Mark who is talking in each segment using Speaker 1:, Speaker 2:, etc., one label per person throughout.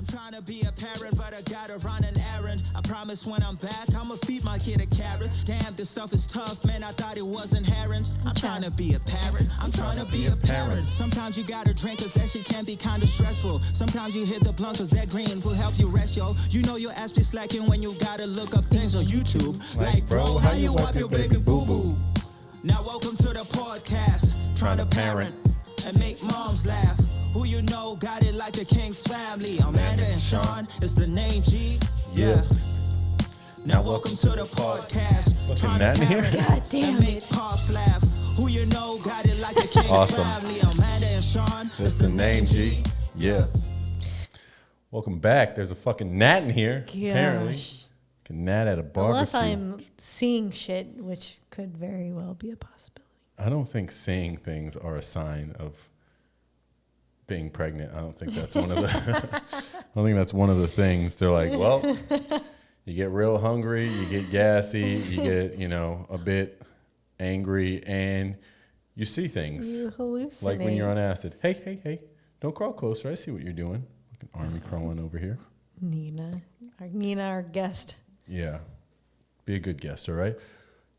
Speaker 1: trying to be a parent, but I gotta run an errand. I promise when I'm back, I'ma feed my kid a carrot. Damn, this stuff is tough, man, I thought it was inherent. I'm trying to be a parent, I'm trying to be a parent. Sometimes you gotta drink, cause that shit can be kinda stressful. Sometimes you hit the blunt, cause that green will help you rest, yo. You know your ass be slacking when you gotta look up things on YouTube. Like, bro, how you wipe your baby boo-boo? Now welcome to the podcast, trying to parent and make moms laugh. Who you know got it like the King's family. Amanda and Sean, it's the name G. Yeah. Now welcome to the podcast.
Speaker 2: Looking that in here.
Speaker 3: God damn
Speaker 1: and make
Speaker 3: it.
Speaker 1: pops laugh. Who you know got it like the King's
Speaker 2: Awesome.
Speaker 1: family. Amanda and Sean,
Speaker 2: It's the name G. Yeah. Welcome back. There's a fucking gnat in here. Apparently. A gnat at a barbecue.
Speaker 3: Unless I'm seeing shit, which could very well be a possibility.
Speaker 2: I don't think saying things are a sign of being pregnant. I don't think that's one of the I don't think that's one of the things. They're like, well, you get real hungry, you get gassy, you get, a bit angry, and you see things.
Speaker 3: You hallucinate.
Speaker 2: Like when you're on acid. Hey, don't crawl closer. I see what you're doing. Like an army crawling over here.
Speaker 3: Nina, our guest.
Speaker 2: Yeah. Be a good guest, all right?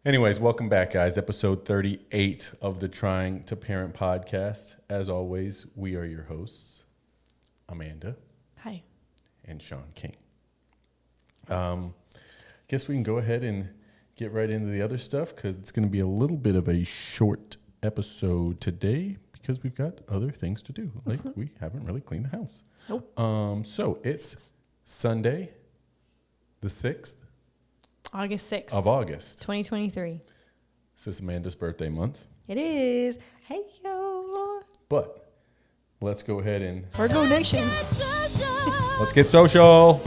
Speaker 2: Anyways, welcome back, guys. Episode 38 of the Trying to Parent podcast. As always, we are your hosts, Amanda.
Speaker 3: Hi.
Speaker 2: And Sean King. Guess we can go ahead and get right into the other stuff because it's going to be a little bit of a short episode today because we've got other things to do. Like we haven't really cleaned the house.
Speaker 3: Nope.
Speaker 2: So it's Sunday, the 6th.
Speaker 3: August 6th.
Speaker 2: Of August.
Speaker 3: 2023.
Speaker 2: This is Amanda's birthday month.
Speaker 3: It is. Hey, yo.
Speaker 2: But let's go ahead and...
Speaker 3: Virgo Nation.
Speaker 2: Let's get social.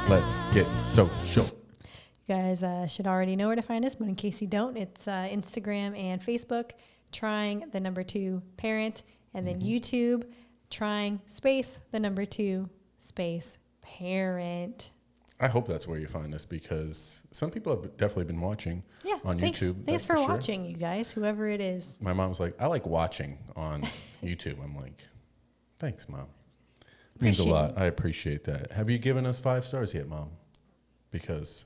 Speaker 2: Let's get social.
Speaker 3: You guys should already know where to find us, but in case you don't, it's Instagram and Facebook, trying the number 2 parent, and then YouTube, trying space the number 2 space parent.
Speaker 2: I hope that's where you find us because some people have definitely been watching on
Speaker 3: thanks,
Speaker 2: YouTube.
Speaker 3: Thanks for watching, you guys, whoever it is.
Speaker 2: My mom's like, I like watching on YouTube. I'm like, thanks, Mom. It means a lot. I appreciate that. Have you given us 5 stars yet, Mom? Because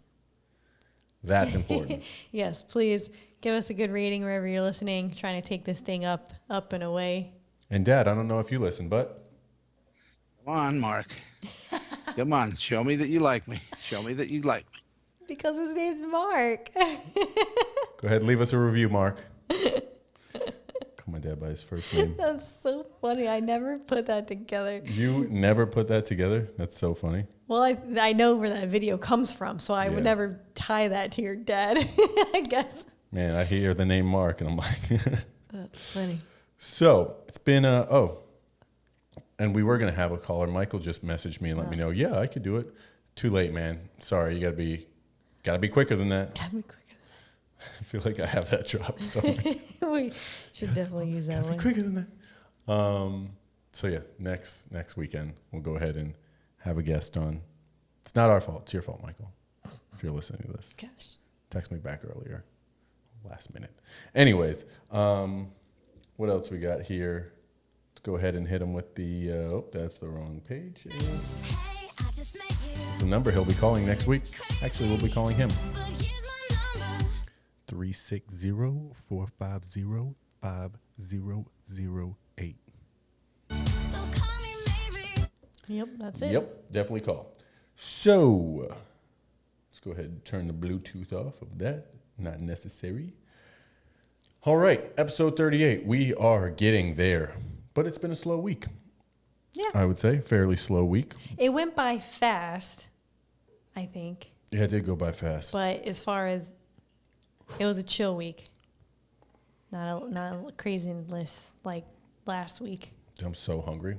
Speaker 2: that's important.
Speaker 3: Yes, please give us a good rating wherever you're listening. Trying to take this thing up and away.
Speaker 2: And Dad, I don't know if you listen, but...
Speaker 4: Come on, Mark. Come on, show me that you like me. Show me that you like me.
Speaker 3: Because his name's Mark.
Speaker 2: Go ahead, leave us a review, Mark. Call my dad by his first name.
Speaker 3: That's so funny. I never put that together.
Speaker 2: You never put that together? That's so funny.
Speaker 3: Well, I know where that video comes from, so I would never tie that to your dad, I guess.
Speaker 2: Man, I hear the name Mark, and I'm like...
Speaker 3: That's funny.
Speaker 2: So, it's been, and we were going to have a caller. Michael just messaged me and let me know, yeah, I could do it. Too late, man. Sorry, you got to be quicker than that.
Speaker 3: Gotta be quicker.
Speaker 2: I feel like I have that drop. So
Speaker 3: We should definitely use that one.
Speaker 2: be quicker than that. So yeah, next weekend we'll go ahead and have a guest on. It's not our fault. It's your fault, Michael. If you're listening to this,
Speaker 3: Gosh.
Speaker 2: text me back earlier, last minute. Anyways, what else we got here? Let's go ahead and hit him with the. That's the wrong page. The number he'll be calling next week. Actually, we'll be calling him. 360-450-5008.
Speaker 3: Yep, that's it.
Speaker 2: Yep, definitely call. So, let's go ahead and turn the Bluetooth off of that. Not necessary. All right, episode 38. We are getting there, but it's been a slow week.
Speaker 3: Yeah.
Speaker 2: I would say, fairly slow week.
Speaker 3: It went by fast, I think.
Speaker 2: Yeah, it did go by fast.
Speaker 3: But as far as, it was a chill week. Not a craziness like last week.
Speaker 2: I'm so hungry.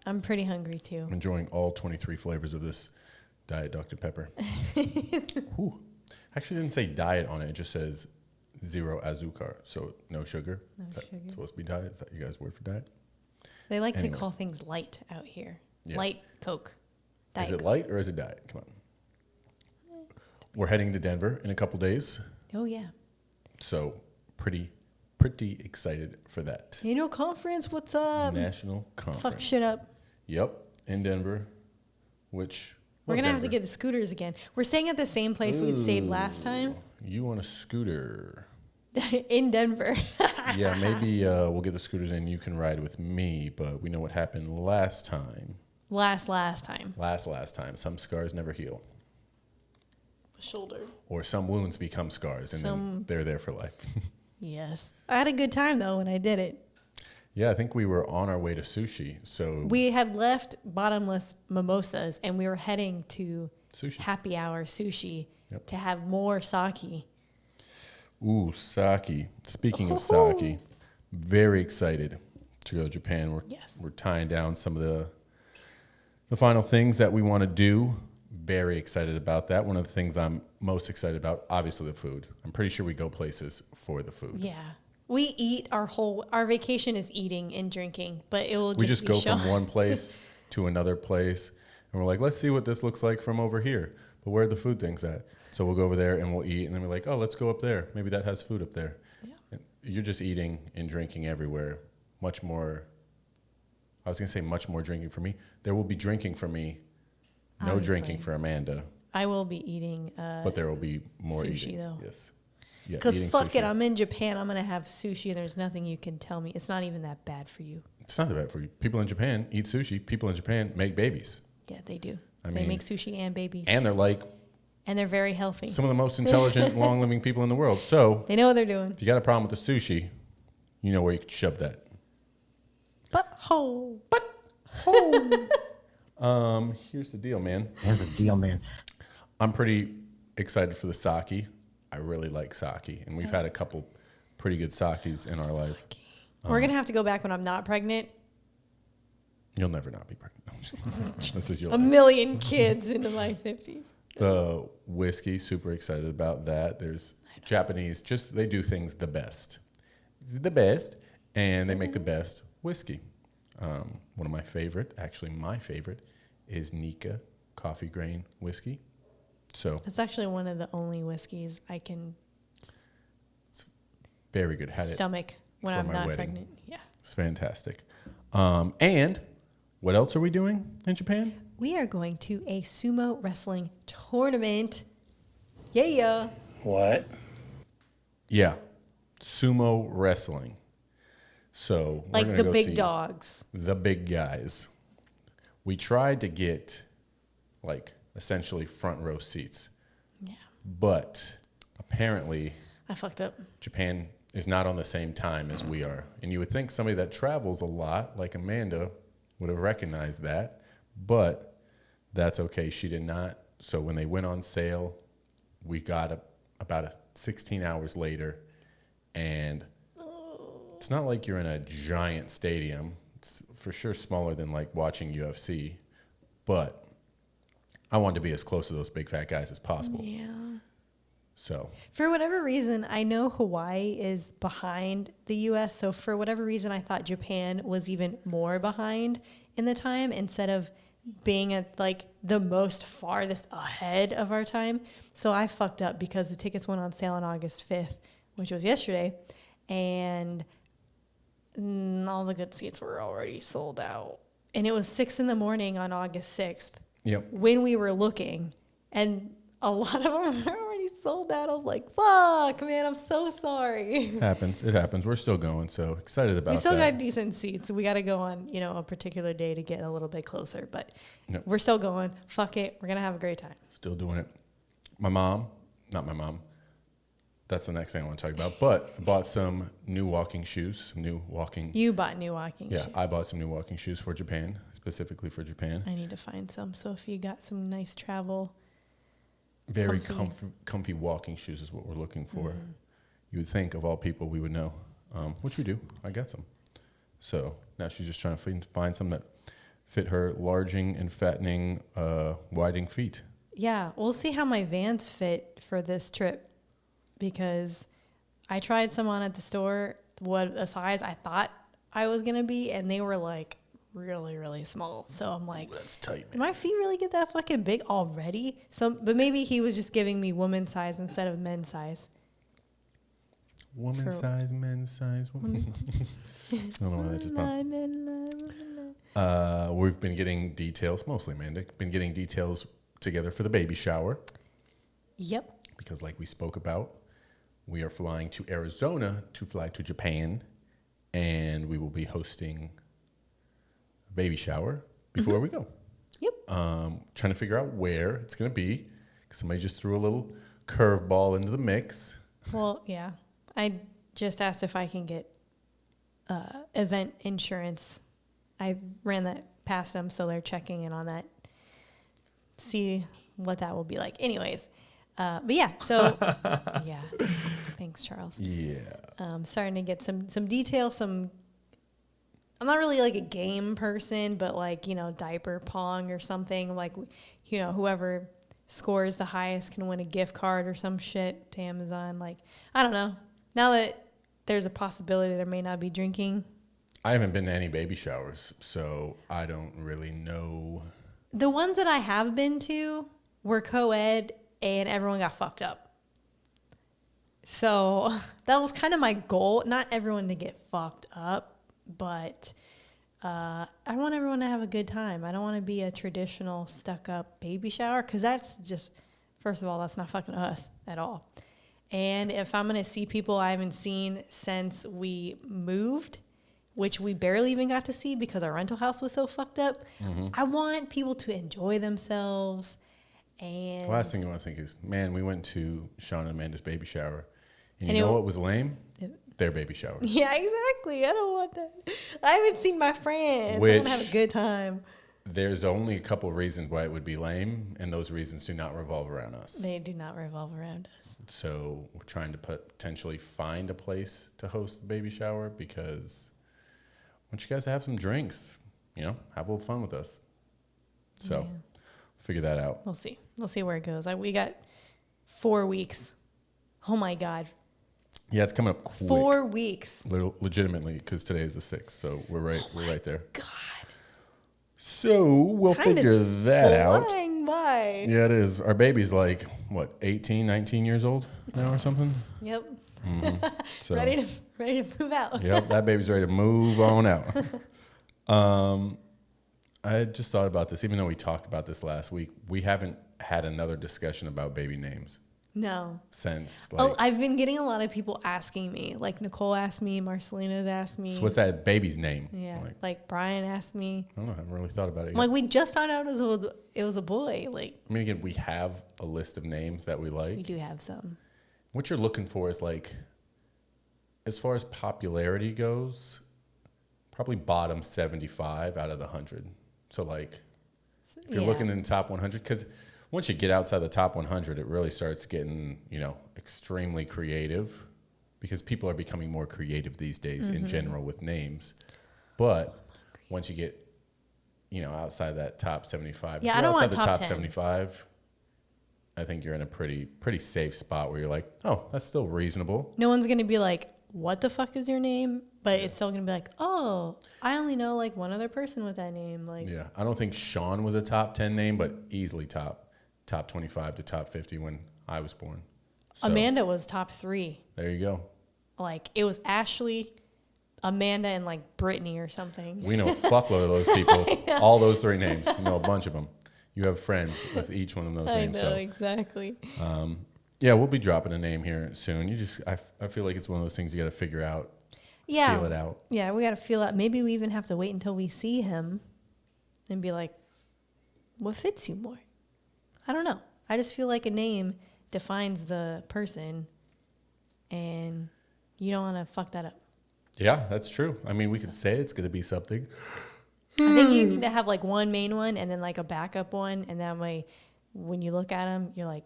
Speaker 3: I'm pretty hungry too.
Speaker 2: I'm enjoying all 23 flavors of this Diet Dr. Pepper. Whew. Actually, it didn't say diet on it. It just says 0 azúcar, so no sugar.
Speaker 3: No
Speaker 2: Is that
Speaker 3: sugar.
Speaker 2: supposed to be diet? Is that your guys' word for diet?
Speaker 3: They like
Speaker 2: Anyways.
Speaker 3: to call things light out here.
Speaker 2: Yeah.
Speaker 3: Light Coke. Diet
Speaker 2: Is it
Speaker 3: Coke.
Speaker 2: light or is it diet? Come on. We're heading to Denver in a couple days,
Speaker 3: Oh, yeah.
Speaker 2: so pretty excited for that.
Speaker 3: Annual conference, what's up?
Speaker 2: National conference.
Speaker 3: Fuck shit up.
Speaker 2: Yep. in Denver, which
Speaker 3: We're
Speaker 2: what
Speaker 3: going to have to
Speaker 2: Denver?
Speaker 3: get the scooters again. We're staying at the same place we stayed last time
Speaker 2: You want a scooter?
Speaker 3: in Denver.
Speaker 2: Yeah, maybe we'll get the scooters and you can ride with me. But we know what happened last time.
Speaker 3: Last time.
Speaker 2: Last time. Some scars never heal.
Speaker 3: Shoulder.
Speaker 2: Or some wounds become scars, and then they're there for life.
Speaker 3: Yes. I had a good time, though, when I did it.
Speaker 2: Yeah, I think we were on our way to sushi. So
Speaker 3: We had left bottomless mimosas, and we were heading to
Speaker 2: sushi.
Speaker 3: happy hour sushi
Speaker 2: Yep.
Speaker 3: to have more sake.
Speaker 2: Ooh, sake. Speaking of sake, very excited to go to Japan.
Speaker 3: Yes.
Speaker 2: We're tying down some of the final things that we want to do. Very excited about that. One of the things I'm most excited about, obviously the food. I'm pretty sure we go places for the food.
Speaker 3: Yeah. We eat our vacation is eating and drinking, but it will just
Speaker 2: We just
Speaker 3: be
Speaker 2: go
Speaker 3: show.
Speaker 2: from one place to another place, and we're like, let's see what this looks like from over here. But where are the food things at? So we'll go over there and we'll eat, and then we're like, oh, let's go up there. Maybe that has food up there.
Speaker 3: Yeah.
Speaker 2: And you're just eating and drinking everywhere. Much more, I was going to say much more drinking for me. There will be drinking for me, no
Speaker 3: Honestly.
Speaker 2: drinking for Amanda,
Speaker 3: I will be eating
Speaker 2: but there will be more
Speaker 3: sushi,
Speaker 2: eating.
Speaker 3: though.
Speaker 2: Yes. Yeah,
Speaker 3: because
Speaker 2: eating
Speaker 3: fuck it,
Speaker 2: sushi.
Speaker 3: I'm in Japan. I'm going to have sushi, and there's nothing you can tell me. It's not even that bad for you.
Speaker 2: It's not that bad for you. People in Japan eat sushi. People in Japan make babies.
Speaker 3: Yeah, they do.
Speaker 2: I
Speaker 3: They
Speaker 2: mean,
Speaker 3: make sushi and babies.
Speaker 2: And they're like
Speaker 3: And they're very healthy.
Speaker 2: some of the most intelligent, long-living people in the world. So
Speaker 3: They know what they're doing.
Speaker 2: if you got a problem with the sushi, you know where you could shove that.
Speaker 3: Butthole.
Speaker 2: Here's the deal, man.
Speaker 5: Here's the deal, man.
Speaker 2: I'm pretty excited for the sake. I really like sake, and we've had a couple pretty good sakes in our life.
Speaker 3: We're going to have to go back when I'm not pregnant.
Speaker 2: You'll never not be pregnant. This is your
Speaker 3: A
Speaker 2: life.
Speaker 3: million kids into my 50s.
Speaker 2: The whiskey, super excited about that. There's Japanese, just they do things the best. It's the best, and they make the best whiskey. One of my favorite, actually my favorite, is Nika coffee grain whiskey. So
Speaker 3: That's actually one of the only whiskeys I can
Speaker 2: very good. Had it.
Speaker 3: stomach when
Speaker 2: for
Speaker 3: I'm
Speaker 2: my
Speaker 3: not
Speaker 2: wedding.
Speaker 3: pregnant. Yeah.
Speaker 2: It's fantastic. And what else are we doing in Japan?
Speaker 3: We are going to a sumo wrestling tournament. Yeah.
Speaker 5: What?
Speaker 2: Yeah, sumo wrestling. So we're
Speaker 3: Like
Speaker 2: gonna
Speaker 3: the
Speaker 2: go
Speaker 3: big
Speaker 2: see
Speaker 3: dogs.
Speaker 2: the big guys. We tried to get like essentially front row seats,
Speaker 3: Yeah.
Speaker 2: but apparently
Speaker 3: I fucked up.
Speaker 2: Japan is not on the same time as we are. And you would think somebody that travels a lot, like Amanda, would have recognized that, but that's okay. She did not. So when they went on sale, we got about 16 hours later, and it's not like you're in a giant stadium. It's for sure smaller than like watching UFC, but I wanted to be as close to those big fat guys as possible.
Speaker 3: Yeah.
Speaker 2: So
Speaker 3: For whatever reason, I know Hawaii is behind the U.S. So for whatever reason, I thought Japan was even more behind in the time instead of being at like the most farthest ahead of our time. So I fucked up because the tickets went on sale on August 5th, which was yesterday. And all the good seats were already sold out. And it was 6 a.m. on August 6th
Speaker 2: yep.
Speaker 3: when we were looking, and a lot of them were already sold out. I was like, fuck, man, I'm so sorry.
Speaker 2: It happens. We're still going, so excited about
Speaker 3: We still
Speaker 2: that.
Speaker 3: got decent seats. We got to go on, a particular day to get a little bit closer, but
Speaker 2: Yep.
Speaker 3: we're still going. Fuck it. We're going to have a great time.
Speaker 2: Still doing it. Not my mom. That's the next thing I want to talk about. But I bought some new walking shoes,
Speaker 3: You bought new walking
Speaker 2: Yeah,
Speaker 3: shoes.
Speaker 2: I bought some new walking shoes for Japan, specifically for Japan.
Speaker 3: I need to find some. So if you got some nice travel,
Speaker 2: Very
Speaker 3: comfy.
Speaker 2: comfy walking shoes is what we're looking for.
Speaker 3: Mm-hmm.
Speaker 2: You would think of all people we would know, which we do. I got some. So now she's just trying to find some that fit her larging and fattening, widening feet.
Speaker 3: yeah, we'll see how my Vans fit for this trip, because I tried some on at the store, what a size I thought I was going to be, and they were like really, really small. So I'm like,
Speaker 2: That's tight,
Speaker 3: did my feet really get that fucking big already? So, but maybe he was just giving me woman size instead of men's size.
Speaker 2: Woman
Speaker 3: For-
Speaker 2: size, men's size. I don't know why that just popped. We've been getting details, mostly Amanda, been getting details together for the baby shower.
Speaker 3: Yep.
Speaker 2: Because like we spoke about, we are flying to Arizona to fly to Japan, and we will be hosting a baby shower before we go.
Speaker 3: Yep.
Speaker 2: Trying to figure out where it's going to be. Somebody just threw a little curveball into the mix.
Speaker 3: Well, yeah. I just asked if I can get event insurance. I ran that past them, so they're checking in on that. See what that will be like. Anyways, but yeah, so yeah. Thanks, Charles.
Speaker 2: Yeah.
Speaker 3: Starting to get some detail, I'm not really like a game person, but like, diaper pong or something. Like, whoever scores the highest can win a gift card or some shit to Amazon. Like, I don't know. Now that there's a possibility there may not be drinking.
Speaker 2: I haven't been to any baby showers, so I don't really know.
Speaker 3: The ones that I have been to were co-ed and everyone got fucked up. So that was kind of my goal. Not everyone to get fucked up, but I want everyone to have a good time. I don't want to be a traditional stuck-up baby shower because that's just, first of all, that's not fucking us at all. And if I'm going to see people I haven't seen since we moved, which we barely even got to see because our rental house was so fucked up, I want people to enjoy themselves. And
Speaker 2: The last thing you want to think is, man, we went to Sean and Amanda's baby shower, and you know what was lame? Their baby shower.
Speaker 3: Yeah, exactly. I don't want that. I haven't seen my friends. I
Speaker 2: Which,
Speaker 3: want to have a good time.
Speaker 2: There's only a couple reasons why it would be lame, and those reasons do not revolve around us.
Speaker 3: They do not revolve around us.
Speaker 2: So we're trying to potentially find a place to host the baby shower because I want you guys to have some drinks, have a little fun with us. So figure that out.
Speaker 3: We'll see. We'll see where it goes. We got 4 weeks. Oh, my God.
Speaker 2: Yeah, it's coming up quick.
Speaker 3: 4 weeks.
Speaker 2: Legitimately, because today is the 6th, so we're right there.
Speaker 3: God.
Speaker 2: So we'll
Speaker 3: Time
Speaker 2: figure
Speaker 3: is
Speaker 2: that out.
Speaker 3: flying by.
Speaker 2: Yeah, it is. Our baby's like, 18, 19 years old now or something?
Speaker 3: Yep.
Speaker 2: So,
Speaker 3: Ready to move out.
Speaker 2: Yep, that baby's ready to move on out. I just thought about this, even though we talked about this last week, we haven't had another discussion about baby names
Speaker 3: No.
Speaker 2: since.
Speaker 3: I've been getting a lot of people asking me. Like Nicole asked me, Marcelina's asked me.
Speaker 2: So what's that baby's name?
Speaker 3: Yeah. Like Brian asked me.
Speaker 2: I don't know. I haven't really thought about it yet.
Speaker 3: Like we just found out it was a boy. Like
Speaker 2: I mean, again, we have a list of names that we like.
Speaker 3: we do have some.
Speaker 2: What you're looking for is like, as far as popularity goes, probably bottom 75 out of the 100. So like, if you're looking in the top 100, because once you get outside the top 100, it really starts getting, extremely creative because people are becoming more creative these days in general with names. But once you get, outside that top 75,
Speaker 3: Yeah,
Speaker 2: if
Speaker 3: I
Speaker 2: you're
Speaker 3: don't want
Speaker 2: outside the
Speaker 3: top
Speaker 2: top
Speaker 3: 10.
Speaker 2: 75, I think you're in a pretty safe spot where you're like, oh, that's still reasonable.
Speaker 3: No one's gonna be like, what the fuck is your name? But it's still gonna be like, oh, I only know like one other person with that name. Like
Speaker 2: Yeah, I don't think Sean was a top 10 name, but easily top 25 to top 50 when I was born. So,
Speaker 3: Amanda was top 3.
Speaker 2: there you go.
Speaker 3: Like it was Ashley, Amanda, and like Brittany or something.
Speaker 2: We know a fuckload of those people. All those 3 names. You know a bunch of them. You have friends with each one of those
Speaker 3: I
Speaker 2: names.
Speaker 3: know,
Speaker 2: So
Speaker 3: exactly.
Speaker 2: yeah, we'll be dropping a name here soon. I feel like it's one of those things you got to figure out,
Speaker 3: Yeah.
Speaker 2: feel it out.
Speaker 3: Yeah, we got to feel out. Maybe we even have to wait until we see him and be like, what fits you more? I don't know. I just feel like a name defines the person and you don't want to fuck that up.
Speaker 2: Yeah, that's true. I mean, we could say it's going to be something.
Speaker 3: I think you need to have like one main one and then like a backup one. And that way, when you look at them, you're like,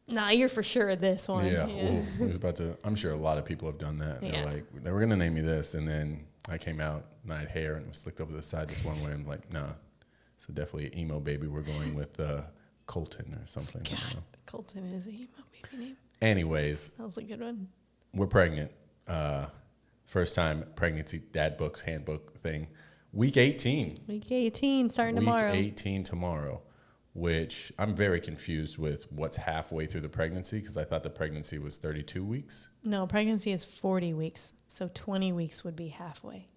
Speaker 3: nah, you're for sure this one.
Speaker 2: Yeah. Ooh, I was about to. I'm sure a lot of people have done that.
Speaker 3: Yeah.
Speaker 2: They're like, they were gonna name me this, and then I came out and I had hair and it was slicked over the side just one way. I'm like, nah. So definitely emo baby. We're going with Colton or something. I don't
Speaker 3: God,
Speaker 2: know.
Speaker 3: Colton is a emo baby name.
Speaker 2: Anyways,
Speaker 3: That was a good one.
Speaker 2: we're pregnant. First time pregnancy dad books handbook thing. Week 18.
Speaker 3: Week 18, starting tomorrow.
Speaker 2: Week 18 tomorrow, which I'm very confused with what's halfway through the pregnancy because I thought the pregnancy was 32 weeks.
Speaker 3: No, pregnancy is 40 weeks. So 20 weeks would be halfway.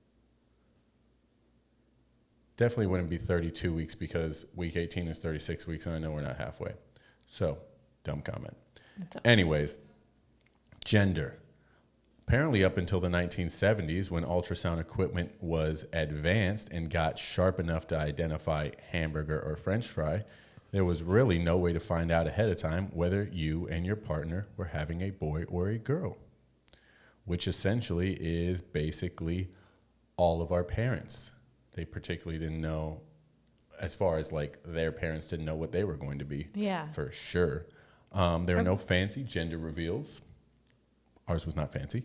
Speaker 2: Definitely wouldn't be 32 weeks because week 18 is 36 weeks, and I know we're not halfway. So, dumb comment. Anyways, gender. Apparently up until the 1970s, when ultrasound equipment was advanced and got sharp enough to identify hamburger or french fry, there was really no way to find out ahead of time whether you and your partner were having a boy or a girl, which essentially is basically all of our parents. They particularly didn't know, as far as like their parents didn't know what they were going to be.
Speaker 3: Yeah.
Speaker 2: For sure. There were no fancy gender reveals. Ours was not fancy.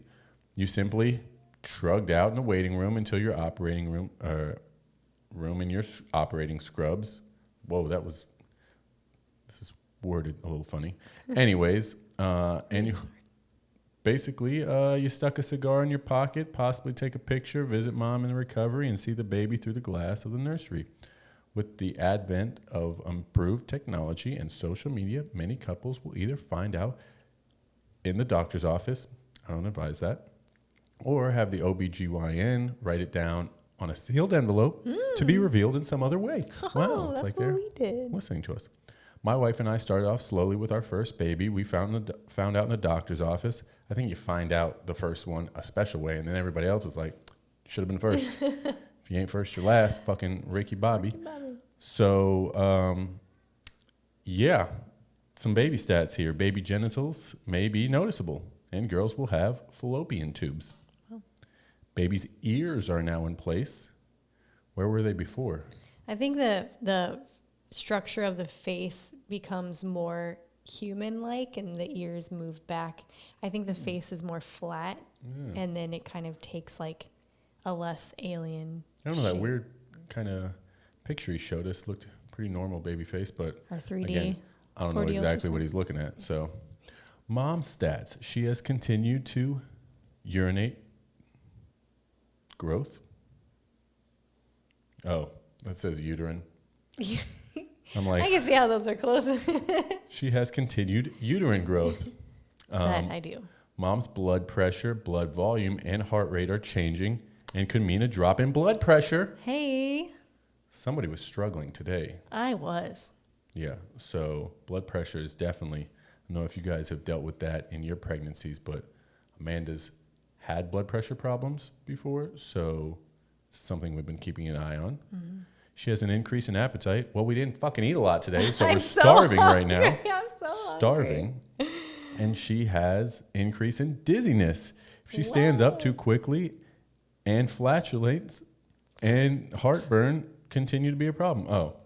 Speaker 2: You simply shrugged out in the waiting room until your operating room in your operating scrubs. Whoa, this is worded a little funny. Anyways, and you basically you stuck a cigar in your pocket, possibly take a picture, visit mom in recovery, and see the baby through the glass of the nursery. With the advent of improved technology and social media, many couples will either find out in the doctor's office, I don't advise that, or have the OBGYN write it down on a sealed envelope to be revealed in some other way.
Speaker 3: Oh, that's what we did.
Speaker 2: Listening to us. My wife and I started off slowly with our first baby. We found out in the doctor's office. I think you find out the first one a special way, and then everybody else is like, should have been first. If you ain't first, you're last. Fucking Ricky Bobby. So, yeah, some baby stats here. Baby genitals may be noticeable, and girls will have fallopian tubes. Oh. Baby's ears are now in place. Where were they before?
Speaker 3: I think the structure of the face becomes more human-like, and the ears move back. I think the face is more flat, and then it kind of takes like a less alien
Speaker 2: I don't know,
Speaker 3: shape.
Speaker 2: that weird kind of picture he showed us looked pretty normal baby face, but
Speaker 3: Our 3D,
Speaker 2: again, I don't know
Speaker 3: 4D
Speaker 2: exactly
Speaker 3: ultrasound.
Speaker 2: what he's looking at. So, mom's stats. She has continued to urinate growth. Oh, that says uterine. I'm like,
Speaker 3: I can see how those are close.
Speaker 2: she has continued uterine growth.
Speaker 3: That I do.
Speaker 2: Mom's blood pressure, blood volume, and heart rate are changing and could mean a drop in blood pressure.
Speaker 3: Hey,
Speaker 2: Somebody was struggling today.
Speaker 3: I was.
Speaker 2: Yeah, so blood pressure is definitely, I don't know if you guys have dealt with that in your pregnancies, but Amanda's had blood pressure problems before, so it's something we've been keeping an eye on. Mm-hmm. She has an increase in appetite. Well, we didn't fucking eat a lot today, so we're starving right now.
Speaker 3: I'm so
Speaker 2: Starving. And she has increase in dizziness. If she stands up too quickly and flatulates and heartburn continue to be a problem. Oh,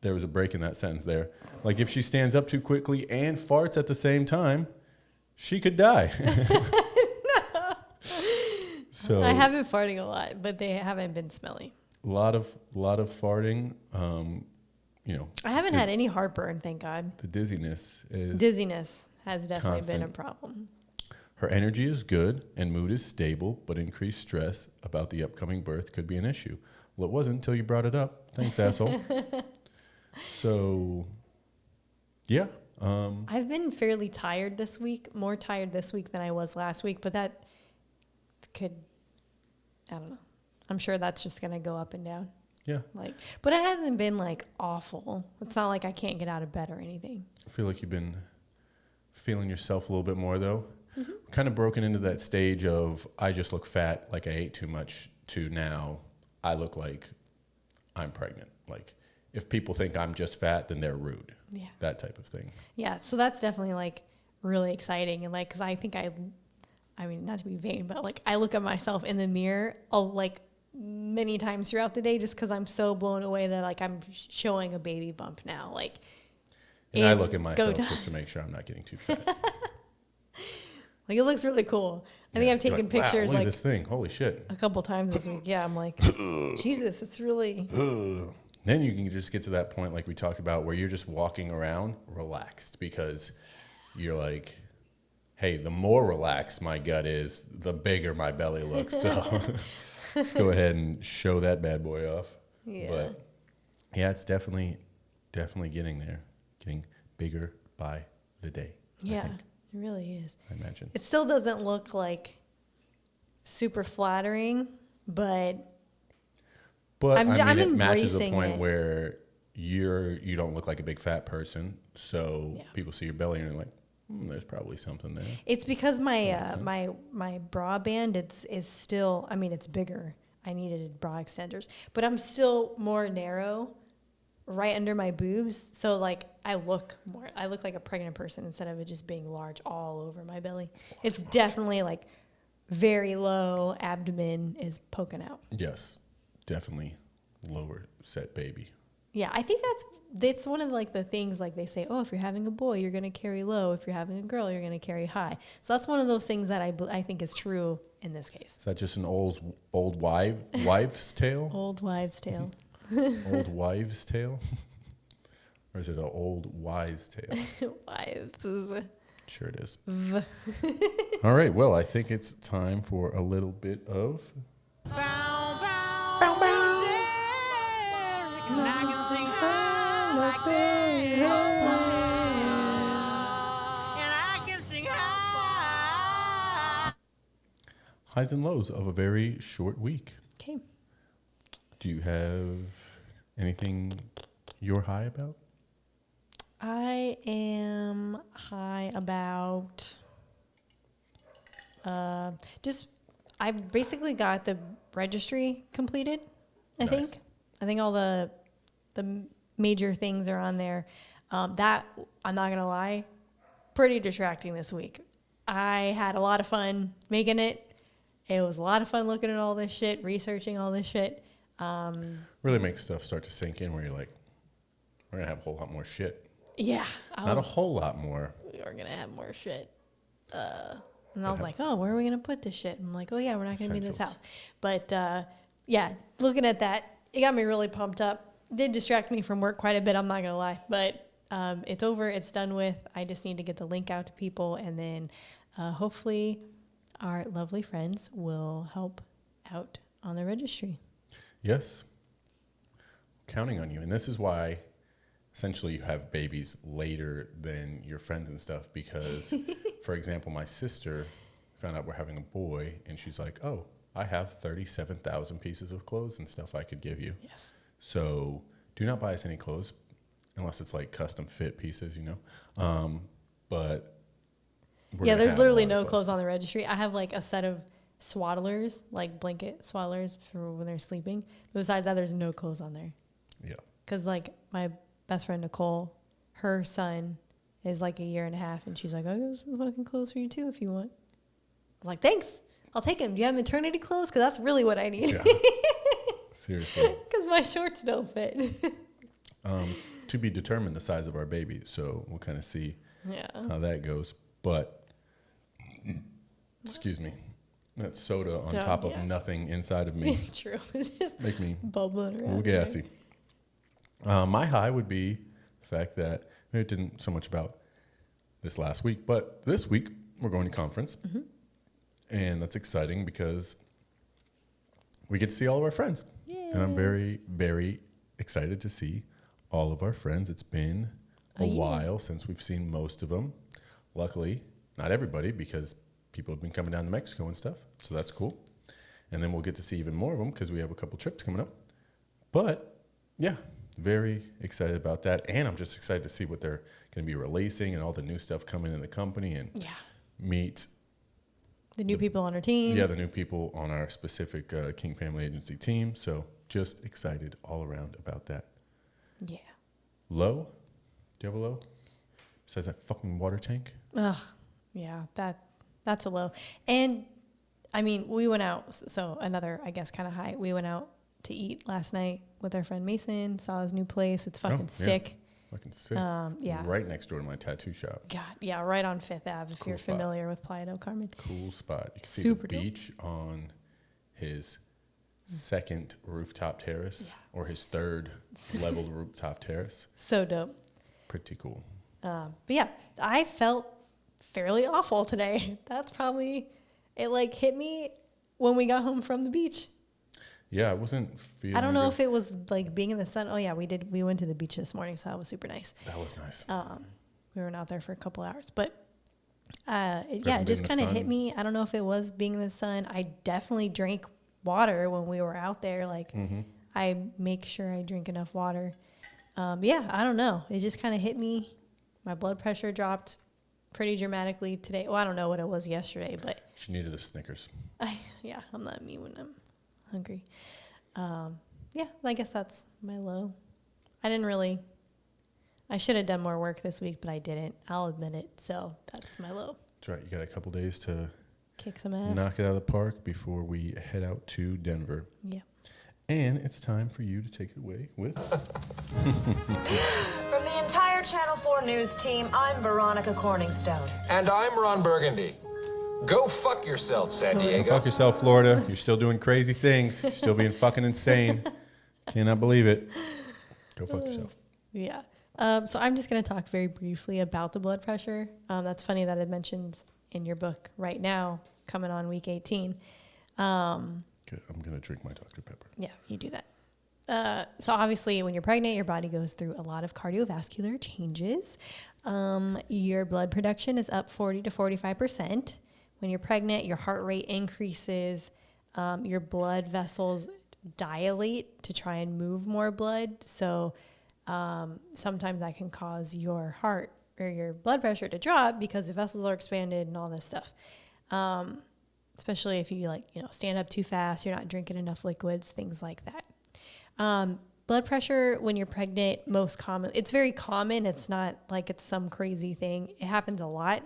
Speaker 2: there was a break in that sentence there. Like if she stands up too quickly and farts at the same time, she could die. So
Speaker 3: I have been farting a lot, but they haven't been smelly.
Speaker 2: a lot of farting.
Speaker 3: I haven't had any heartburn, thank God.
Speaker 2: The dizziness is
Speaker 3: Dizziness has definitely been a
Speaker 2: constant.
Speaker 3: problem.
Speaker 2: Her energy is good and mood is stable, but increased stress about the upcoming birth could be an issue. Well, it wasn't until you brought it up. Thanks, asshole. So, yeah.
Speaker 3: I've been fairly tired this week, more tired this week than I was last week, but that could, I don't know. I'm sure that's just going to go up and down.
Speaker 2: Yeah.
Speaker 3: But it hasn't been like awful. It's not like I can't get out of bed or anything.
Speaker 2: I feel like you've been feeling yourself a little bit more, though.
Speaker 3: Mm-hmm.
Speaker 2: Kind of broken into that stage of I just look fat, like I ate too much, to now I look like I'm pregnant. Like if people think I'm just fat, then they're rude.
Speaker 3: Yeah.
Speaker 2: That type of thing.
Speaker 3: Yeah. So that's definitely like really exciting. And like, cause I think I mean, not to be vain, but like I look at myself in the mirror like many times throughout the day just cause I'm so blown away that like I'm showing a baby bump now. Like,
Speaker 2: And I look at myself just to make sure I'm not getting too fat.
Speaker 3: Like it looks really cool. I think I've taken pictures
Speaker 2: wow, look
Speaker 3: like
Speaker 2: at this thing. Holy shit.
Speaker 3: a couple times this week. Yeah, I'm like, Jesus, it's really.
Speaker 2: Then you can just get to that point like we talked about where you're just walking around relaxed because you're like, hey, the more relaxed my gut is, the bigger my belly looks. So let's go ahead and show that bad boy off.
Speaker 3: Yeah.
Speaker 2: But yeah, it's definitely getting there. Getting bigger by the day.
Speaker 3: Yeah, it really is.
Speaker 2: I imagine.
Speaker 3: It still doesn't look like super flattering, but
Speaker 2: But
Speaker 3: I'm
Speaker 2: it matches a
Speaker 3: embracing
Speaker 2: point
Speaker 3: it.
Speaker 2: where you don't look like a big fat person, so
Speaker 3: Yeah.
Speaker 2: people see your belly and they're like, there's probably something there.
Speaker 3: It's because my my bra band is still. I mean, it's bigger. I needed bra extenders, but I'm still more narrow, right under my boobs. So like I look like a pregnant person instead of it just being large all over my belly. It's definitely like very low. Abdomen is poking out.
Speaker 2: Yes, definitely lower set baby.
Speaker 3: Yeah, I think that's one of like the things like they say, oh, if you're having a boy, you're going to carry low. If you're having a girl, you're going to carry high. So that's one of those things that I think is true in this case.
Speaker 2: Is that just an old wives' tale?
Speaker 3: Old wives' tale.
Speaker 2: Old wives' tale? Or is it an old wise tale?
Speaker 3: Wives.
Speaker 2: Sure it is. All right, well, I think it's time for a little bit of... highs and lows of a very short week.
Speaker 3: Okay.
Speaker 2: Do you have anything you're high about?
Speaker 3: I am high about I basically got the registry completed. I
Speaker 2: Nice.
Speaker 3: think all the major things are on there. That I'm not gonna lie, pretty distracting this week. I had a lot of fun making it. It was a lot of fun looking at all this shit, researching all this shit.
Speaker 2: Really makes stuff start to sink in where you're like, we're going to have a whole lot more shit.
Speaker 3: Yeah,
Speaker 2: Not a whole lot more.
Speaker 3: we were gonna have more shit. And I was like, oh, where are we gonna put this shit? And I'm like, oh yeah, we're not gonna be in this
Speaker 2: Essentials.
Speaker 3: house. But yeah, looking at that, it got me really pumped up. Did distract me from work quite a bit. I'm not gonna lie, but it's over. It's done with. I just need to get the link out to people, and then hopefully our lovely friends will help out on the registry.
Speaker 2: Yes. Counting on you. And this is why essentially you have babies later than your friends and stuff because, for example, my sister found out we're having a boy and she's like, oh, I have 37,000 pieces of clothes and stuff I could give you.
Speaker 3: Yes.
Speaker 2: So do not buy us any clothes unless it's like custom fit pieces, you know. But we're
Speaker 3: Yeah,
Speaker 2: gonna
Speaker 3: there's
Speaker 2: have a
Speaker 3: literally
Speaker 2: lot of
Speaker 3: no clothes on the registry. I have like a set of swaddlers, like blanket swaddlers for when they're sleeping. But besides that, there's no clothes on there.
Speaker 2: Yeah.
Speaker 3: Because like my best friend Nicole, her son is like a year and a half, and she's like, "I got some fucking clothes for you too if you want." I'm like, "Thanks, I'll take them." Do you have maternity clothes? Because that's really what I need.
Speaker 2: Yeah. Seriously.
Speaker 3: Because my shorts don't fit.
Speaker 2: To be determined the size of our baby. So we'll kind of see
Speaker 3: Yeah.
Speaker 2: how that goes. But, excuse me, that soda on
Speaker 3: Dumb,
Speaker 2: top of
Speaker 3: yeah.
Speaker 2: nothing inside of me
Speaker 3: True. It's just
Speaker 2: make me
Speaker 3: bubbling
Speaker 2: a
Speaker 3: around.
Speaker 2: little
Speaker 3: there.
Speaker 2: gassy. My high would be the fact that it didn't so much about this last week, but this week we're going to conference.
Speaker 3: Mm-hmm.
Speaker 2: And that's exciting because we get to see all of our friends. And I'm very, very excited to see all of our friends. It's been a while since we've seen most of them. Luckily, not everybody, because people have been coming down to Mexico and stuff. So that's cool. And then we'll get to see even more of them because we have a couple trips coming up. But yeah, very excited about that. And I'm just excited to see what they're going to be releasing and all the new stuff coming in the company and meet
Speaker 3: The new people on our team.
Speaker 2: the new people on our specific King Family Agency team. So just excited all around about that.
Speaker 3: Yeah.
Speaker 2: Low? Do you have a low? Besides that fucking water tank?
Speaker 3: Ugh. Yeah, that's a low. And I mean, we went out. So another, I guess, kind of high. We went out to eat last night with our friend Mason. Saw his new place. It's fucking sick.
Speaker 2: Fucking sick.
Speaker 3: Yeah.
Speaker 2: Right next door to my tattoo shop.
Speaker 3: God, yeah, right on Fifth Ave. If
Speaker 2: Cool
Speaker 3: you're
Speaker 2: spot.
Speaker 3: familiar with Playa del Carmen.
Speaker 2: Cool spot. You can see
Speaker 3: Super
Speaker 2: the
Speaker 3: dope.
Speaker 2: beach on his second rooftop terrace or his third leveled rooftop terrace.
Speaker 3: So dope.
Speaker 2: Pretty cool.
Speaker 3: But yeah, I felt fairly awful today. That's probably, it like hit me when we got home from the beach.
Speaker 2: Yeah, I wasn't feeling
Speaker 3: I don't know
Speaker 2: good.
Speaker 3: if it was like being in the sun. Oh yeah, we went to the beach this morning, so that was super nice.
Speaker 2: That was nice.
Speaker 3: We were out there for a couple hours, but it
Speaker 2: been
Speaker 3: just
Speaker 2: in the
Speaker 3: kind of hit
Speaker 2: sun?
Speaker 3: me. I don't know if it was being in the sun. I definitely drank water when we were out there. Like I make sure I drink enough water. Yeah, I don't know. It just kind of hit me. My blood pressure dropped pretty dramatically today. Well, I don't know what it was yesterday, but
Speaker 2: She needed a Snickers.
Speaker 3: I'm not me when I'm hungry. Yeah, I guess that's my low. I should have done more work this week, but I didn't. I'll admit it. So that's my low.
Speaker 2: That's right. You got a couple days to
Speaker 3: Kick some ass.
Speaker 2: knock it out of the park before we head out to Denver.
Speaker 3: Yeah.
Speaker 2: And it's time for you to take it away with...
Speaker 5: From the entire Channel 4 News team, I'm Veronica Corningstone.
Speaker 6: And I'm Ron Burgundy. Go fuck yourself, San Diego.
Speaker 2: Fuck yourself, Florida. You're still doing crazy things. You're still being fucking insane. Cannot believe it. Go fuck yourself.
Speaker 3: Yeah. So I'm just going to talk very briefly about the blood pressure. That's funny that it mentions in your book right now, coming on week 18.
Speaker 2: Good. I'm going to drink my Dr. Pepper.
Speaker 3: Yeah, you do that. So obviously when you're pregnant, your body goes through a lot of cardiovascular changes. Your blood production is up 40 to 45%. When you're pregnant, your heart rate increases. Your blood vessels dilate to try and move more blood. So sometimes that can cause your heart or your blood pressure to drop because the vessels are expanded and all this stuff. Especially if you stand up too fast, you're not drinking enough liquids, things like that. Blood pressure when you're pregnant, it's very common. It's not like it's some crazy thing. It happens a lot.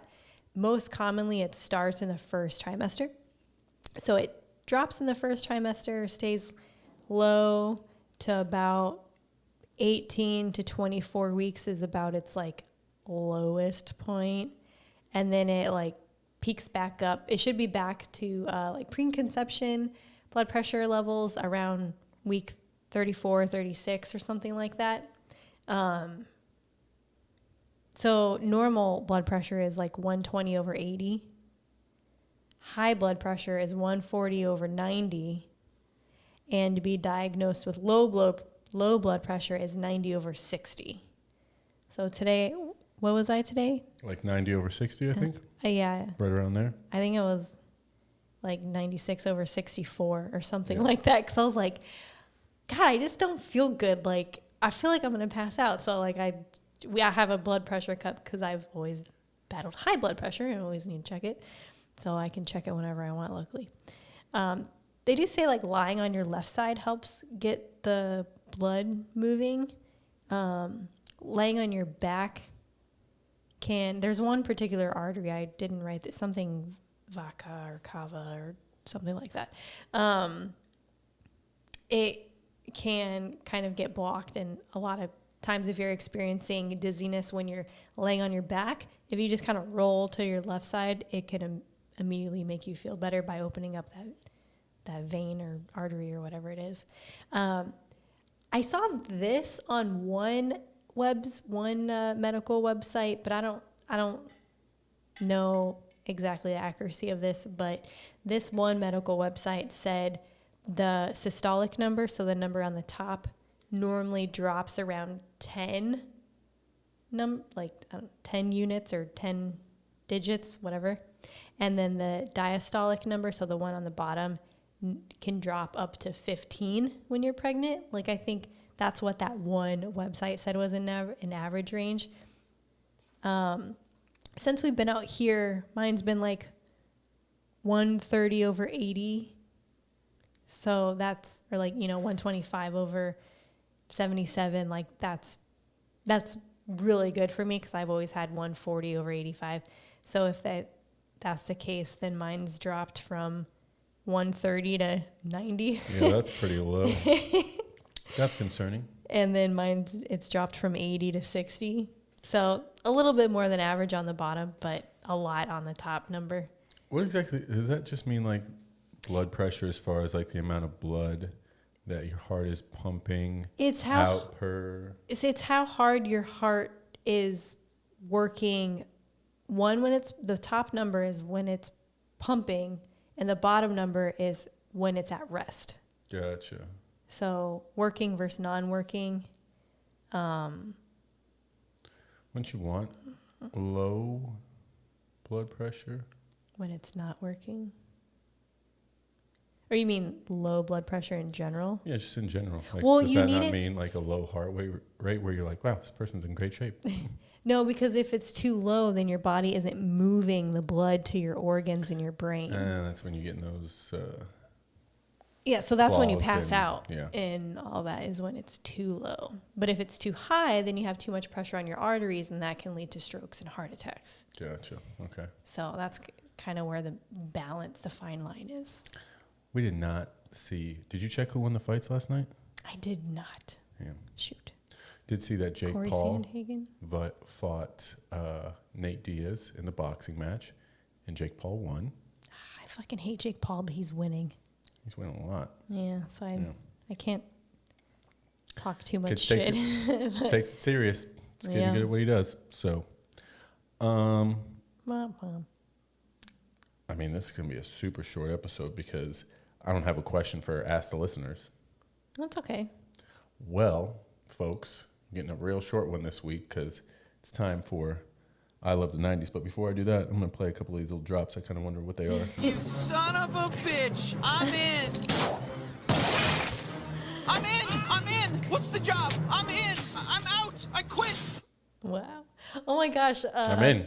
Speaker 3: Most commonly, it starts in the first trimester. So it drops in the first trimester, stays low to about 18 to 24 weeks is about its lowest point. And then it peaks back up. It should be back to preconception blood pressure levels around week 34, 36 or something like that. So normal blood pressure is 120 over 80. High blood pressure is 140 over 90. And to be diagnosed with low blood pressure is 90 over 60. So today, what was I today?
Speaker 2: 90 over 60, I think?
Speaker 3: Yeah.
Speaker 2: Right around there?
Speaker 3: I think it was 96 over 64 or something like that. Because I was like, God, I just don't feel good. I feel like I'm going to pass out. So I have a blood pressure cup because I've always battled high blood pressure. I always need to check it. So I can check it whenever I want, luckily. They do say lying on your left side helps get the blood moving. Laying on your back there's one particular artery, I didn't write this, something Vaca or Cava or something like that. It can kind of get blocked, and a lot of times if you're experiencing dizziness when you're laying on your back, if you just kind of roll to your left side, it can immediately make you feel better by opening up that vein or artery or whatever it is. I saw this on one medical website, but I don't know exactly the accuracy of this, but this one medical website said the systolic number, so the number on the top, normally drops around 10 units or 10 digits, whatever. And then the diastolic number, so the one on the bottom, can drop up to 15 when you're pregnant. I think that's what that one website said was an average range. Since we've been out here, mine's been 130 over 80. So that's, or 125 over 77. That's really good for me because I've always had 140 over 85. So if that's the case, then mine's dropped from 130 to 90.
Speaker 2: Yeah, that's pretty low. That's concerning.
Speaker 3: And then it's dropped from 80 to 60. So a little bit more than average on the bottom, but a lot on the top number.
Speaker 2: What exactly, does that just mean blood pressure as far as the amount of blood that your heart is pumping out per?
Speaker 3: It's how hard your heart is working. When the top number is when it's pumping, and the bottom number is when it's at rest.
Speaker 2: Gotcha.
Speaker 3: So working versus non-working.
Speaker 2: Wouldn't you want low blood pressure?
Speaker 3: When it's not working. Or you mean low blood pressure in general?
Speaker 2: Yeah, just in general. Like,
Speaker 3: Well,
Speaker 2: does
Speaker 3: you
Speaker 2: that
Speaker 3: need
Speaker 2: not
Speaker 3: it-
Speaker 2: mean like a low heart rate where you're like, wow, this person's in great shape?
Speaker 3: No, because if it's too low, then your body isn't moving the blood to your organs and your brain.
Speaker 2: That's when you get in those.
Speaker 3: Yeah, so that's when you
Speaker 2: clogs
Speaker 3: pass
Speaker 2: and-
Speaker 3: out.
Speaker 2: yeah.
Speaker 3: And all that is when it's too low. But if it's too high, then you have too much pressure on your arteries, and that can lead to strokes and heart attacks.
Speaker 2: Gotcha. Okay.
Speaker 3: So that's kind of where the balance, the fine line is.
Speaker 2: We did not see. Did you check who won the fights last night?
Speaker 3: I did not.
Speaker 2: Yeah.
Speaker 3: Shoot.
Speaker 2: Did see that Jake
Speaker 3: Corey
Speaker 2: Paul
Speaker 3: Sandhagen?
Speaker 2: fought Nate Diaz in the boxing match, and Jake Paul won.
Speaker 3: I fucking hate Jake Paul, but he's winning.
Speaker 2: He's winning a lot.
Speaker 3: Yeah, so I can't talk too much
Speaker 2: Kid
Speaker 3: shit.
Speaker 2: Takes it serious. He's getting
Speaker 3: Yeah.
Speaker 2: good at what he does. So,
Speaker 3: Mom.
Speaker 2: I mean, this is going to be a super short episode because I don't have a question for Ask the Listeners.
Speaker 3: That's okay.
Speaker 2: Well, folks, getting a real short one this week because it's time for I Love the 90s. But before I do that, I'm going to play a couple of these little drops. I kind of wonder what they are.
Speaker 1: You son of a bitch! I'm in! I'm in! I'm in! What's the job? I'm in! I'm out! I quit!
Speaker 3: Wow. Oh my gosh.
Speaker 2: I'm in.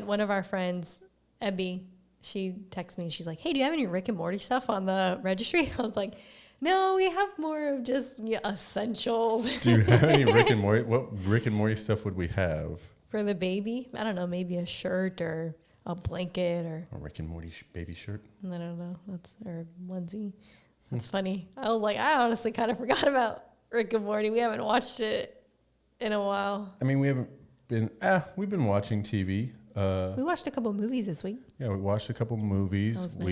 Speaker 3: One of our friends, Ebby, she texted me. She's like, hey, do you have any Rick and Morty stuff on the registry? I was like, no, we have more of just essentials.
Speaker 2: Do you have any Rick and Morty? What Rick and Morty stuff would we have?
Speaker 3: For the baby. I don't know, maybe a shirt or a blanket or
Speaker 2: A Rick and Morty baby shirt?
Speaker 3: I don't know. Or a onesie. That's funny. I was like, I honestly kind of forgot about Rick and Morty. We haven't watched it in a while.
Speaker 2: I mean, we've been watching TV.
Speaker 3: We watched a couple movies this week.
Speaker 2: Yeah, we watched a couple
Speaker 3: That
Speaker 2: movies.
Speaker 3: was nice.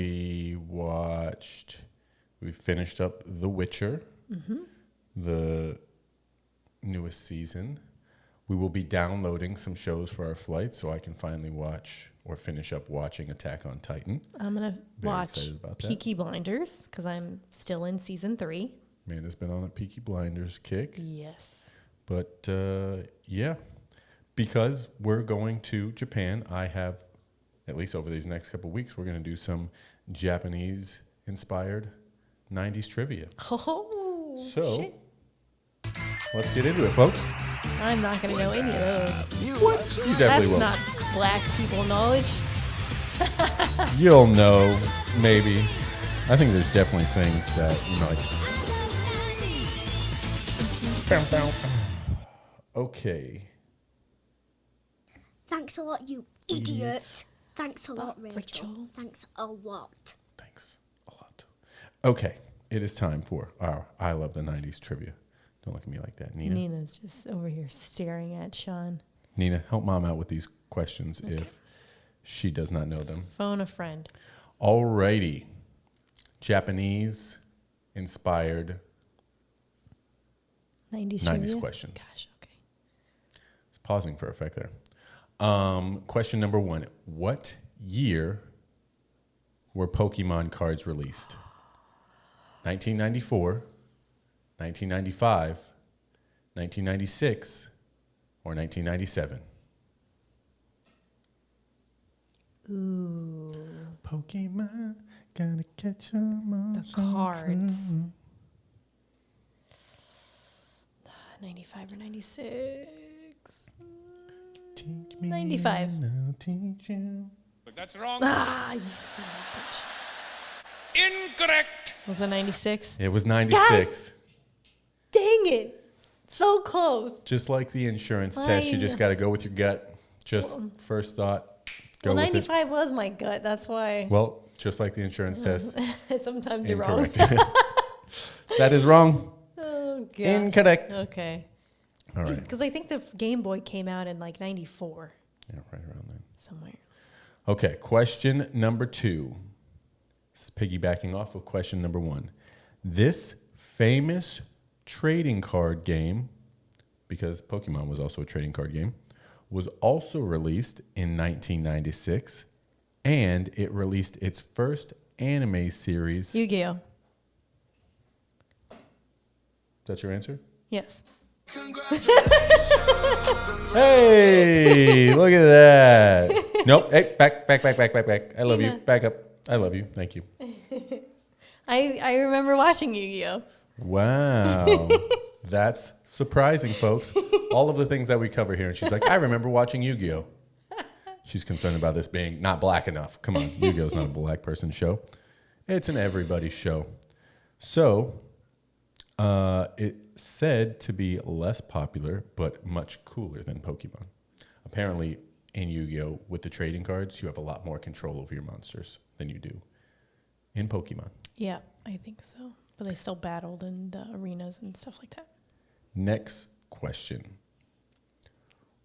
Speaker 2: We finished up The Witcher, the newest season. We will be downloading some shows for our flight so I can finally watch or finish up watching Attack on Titan.
Speaker 3: I'm going to
Speaker 2: Very
Speaker 3: watch
Speaker 2: excited about that.
Speaker 3: Peaky Blinders because I'm still in season 3.
Speaker 2: Amanda's been on a Peaky Blinders kick.
Speaker 3: Yes.
Speaker 2: But yeah, because we're going to Japan, I have, at least over these next couple of weeks, we're going to do some Japanese-inspired 90s trivia.
Speaker 3: Oh,
Speaker 2: So,
Speaker 3: shit.
Speaker 2: let's get into it, folks.
Speaker 3: I'm not going to know any of those.
Speaker 2: What? You
Speaker 3: That's
Speaker 2: definitely will.
Speaker 3: not black people knowledge.
Speaker 2: You'll know, maybe. I think there's definitely things that, like... Okay.
Speaker 7: Thanks a lot, you idiot.
Speaker 2: Idiot.
Speaker 7: Thanks a lot,
Speaker 3: Rachel.
Speaker 7: Rachel. Thanks a lot.
Speaker 2: Thanks a lot. Okay, it is time for our I Love the 90s trivia. Don't look at me like that, Nina.
Speaker 3: Nina's just over here staring at Sean.
Speaker 2: Nina, help Mom out with these questions if she does not know them.
Speaker 3: Phone a friend.
Speaker 2: Alrighty. Japanese-inspired
Speaker 3: 90s
Speaker 2: 90s
Speaker 3: trivia?
Speaker 2: questions.
Speaker 3: Gosh, okay.
Speaker 2: It's pausing for effect there. Question number 1. What year were Pokemon cards released? 1994, 1995, 1996, or 1997?
Speaker 3: Ooh.
Speaker 2: Pokemon, gotta catch 'em all.
Speaker 3: The cards. 95 or 96?
Speaker 2: Teach me
Speaker 3: 95.
Speaker 2: and I'll teach you.
Speaker 8: But that's wrong.
Speaker 3: Ah, you son of a bitch.
Speaker 8: Incorrect.
Speaker 3: Was it 96?
Speaker 2: It was 96.
Speaker 3: Dang it. So close.
Speaker 2: Just like the insurance test, you just got to go with your gut. Just first thought, go
Speaker 3: Well,
Speaker 2: with
Speaker 3: 95 was my gut. That's why.
Speaker 2: it. Well, just like the insurance test,
Speaker 3: Sometimes you're wrong.
Speaker 2: incorrect. That is wrong.
Speaker 3: Oh, God.
Speaker 2: Incorrect.
Speaker 3: Okay.
Speaker 2: All right.
Speaker 3: Because I think the Game Boy came out in like 94
Speaker 2: Yeah, right around then.
Speaker 3: somewhere.
Speaker 2: Okay, question number 2. This is piggybacking off of question number 1. This famous trading card game, because Pokemon was also a trading card game, was also released in 1996, and it released its first anime series.
Speaker 3: Yu-Gi-Oh.
Speaker 2: Is that your answer?
Speaker 3: Yes.
Speaker 2: Hey, look at that. Nope. Hey, back. I love you.
Speaker 3: Nina.
Speaker 2: Back up. I love you. Thank you.
Speaker 3: I remember watching Yu-Gi-Oh.
Speaker 2: Wow. That's surprising, folks. All of the things that we cover here. And she's like, I remember watching Yu-Gi-Oh. She's concerned about this being not black enough. Come on. Yu-Gi-Oh's not a black person show. It's an everybody show. So it's said to be less popular, but much cooler than Pokemon. Apparently, in Yu-Gi-Oh, with the trading cards, you have a lot more control over your monsters than you do in Pokemon.
Speaker 3: Yeah, I think so. But they still battled in the arenas and stuff like that.
Speaker 2: Next question.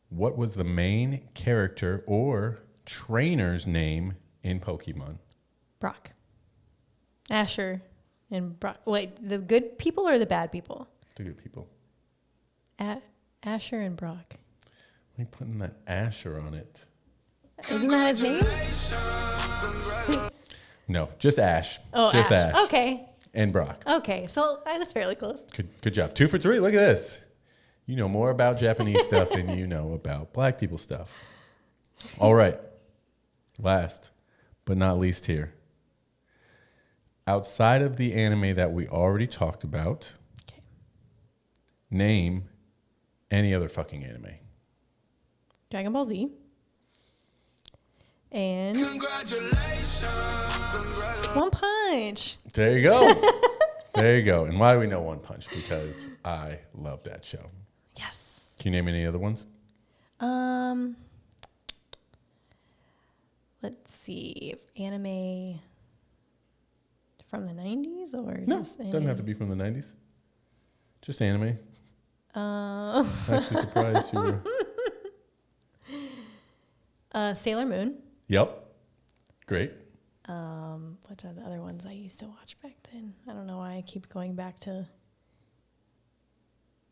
Speaker 2: What was the main character or trainer's name in Pokemon?
Speaker 3: Brock. Asher and Brock. Wait, the good people or the bad people?
Speaker 2: The good people.
Speaker 3: Asher and Brock.
Speaker 2: Why are you putting that Asher on it?
Speaker 3: Isn't that his name?
Speaker 2: No, just Ash.
Speaker 3: Oh,
Speaker 2: just
Speaker 3: Ash.
Speaker 2: Ash.
Speaker 3: Okay.
Speaker 2: And Brock.
Speaker 3: Okay, so I was fairly close.
Speaker 2: Good job. 2 for 3. Look at this. You know more about Japanese stuff than you know about black people stuff. All right. Last but not least here. Outside of the anime that we already talked about,
Speaker 3: Okay.
Speaker 2: name any other fucking anime.
Speaker 3: Dragon Ball Z. And One Punch.
Speaker 2: There you go. There you go. And why do we know One Punch? Because I love that show.
Speaker 3: Yes.
Speaker 2: Can you name any other ones?
Speaker 3: Let's see. Anime from the 90s or
Speaker 2: No,
Speaker 3: just
Speaker 2: doesn't have to be from the 90s. Just anime. Actually surprised you were.
Speaker 3: Sailor Moon.
Speaker 2: Yep. Great.
Speaker 3: What are the other ones I used to watch back then? I don't know why I keep going back to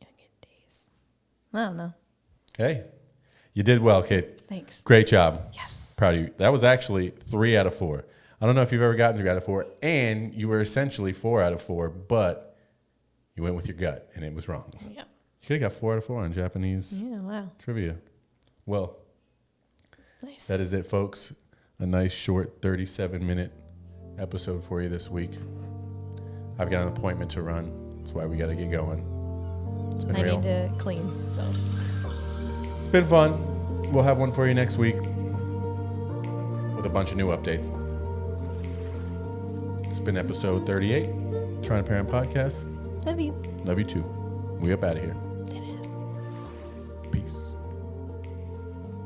Speaker 3: young days. I don't know.
Speaker 2: Hey, you did well, Kate.
Speaker 3: Thanks.
Speaker 2: Great job.
Speaker 3: Yes.
Speaker 2: Proud of you. That was actually 3 out of 4. I don't know if you've ever gotten 3 out of 4, and you were essentially 4 out of 4, but you went with your gut, and it was wrong.
Speaker 3: Yeah.
Speaker 2: You could have got 4 out of 4 on Japanese
Speaker 3: Yeah, wow.
Speaker 2: trivia. Well,
Speaker 3: Nice.
Speaker 2: that is it, folks. A nice, short, 37-minute episode for you this week. I've got an appointment to run. That's why we got to get going. It's been
Speaker 3: I
Speaker 2: real.
Speaker 3: need to clean. So
Speaker 2: It's been fun. We'll have one for you next week with a bunch of new updates. It's been episode 38, Trying to Parent Podcast.
Speaker 3: love you.
Speaker 2: Love you too. We up out of here.
Speaker 3: It is.
Speaker 2: Peace.